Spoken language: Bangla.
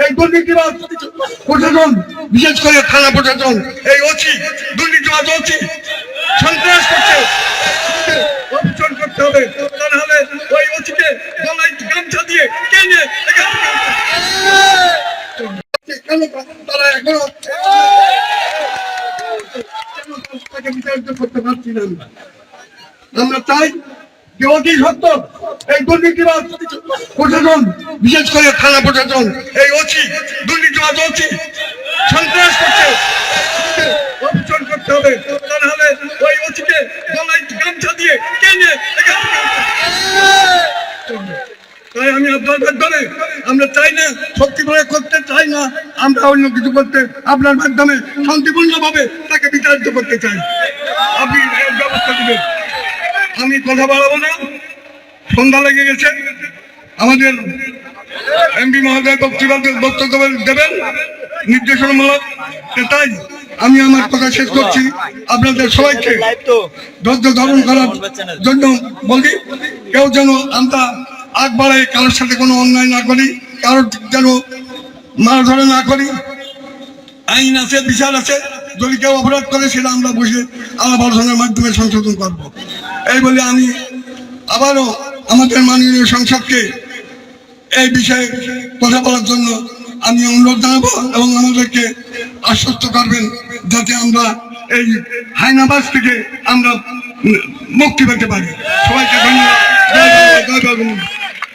এই দুর্নীতিবাজ প্রশাসন, বিশেষ করে থানা প্রশাসন, এই ওসি দুর্নীতিবাজ ওসি সন্ত্রাস করছে, অভিযান করতে হবে। তা নাহলে ওই ওসিকে গলায় গামছা দিয়ে টেনে এখান থেকে কেন তারা এখনো তাকে বিচারিত করতে পারছি না। আমরা চাই যে অতি সত্তর এই দুর্নীতিবাজ প্রশাসন, বিশেষ করে থানা প্রশাসন, এই ওসি দুর্নীতিবাজ ওসি সন্ত্রাস করছে, অভিযান করতে হবে। তা নাহলে ওই ওসিকে গলায় গামছা দিয়ে টেনে এখান থেকে। তাই আমি আপনার মাধ্যমে, আমরা চাই না শক্তি প্রয়োগ করতে চাই না, আমরা অন্য কিছু করতে আপনার মাধ্যমে শান্তিপূর্ণভাবে তাকে বিচারিত করতে চাই। আপনি ব্যবস্থা দিবেন। আমি কথা বাড়াবো না, সন্ধ্যা লেগে গেছে। আমাদের এমপি মহোদয় বক্তব্য দেবেন নির্দেশনামূলক। তাই আমি আমার কথা শেষ করছি। আপনাদের সবাইকে ধৈর্য ধারণ করার জন্য বলি, কেউ যেন আমরা আগ বাড়াই কারোর সাথে কোনো অন্যায় না করি, কারোর যেন মারধরে না করি। আইন আছে, বিচার আছে, যদি কেউ অপরাধ করে সেটা আমরা বসে আলাপ আলোচনার মাধ্যমে সংশোধন করব। এই বলে আমি আবারও আমাদের মাননীয় সংসদকে এই বিষয়ে কথা বলার জন্য আমি অনুরোধ জানাবো এবং আমাদেরকে আশ্বস্ত করবেন যাতে আমরা এই হায়নাবাজ থেকে আমরা মুক্তি পেতে পারি। সবাইকে ধন্যবাদ।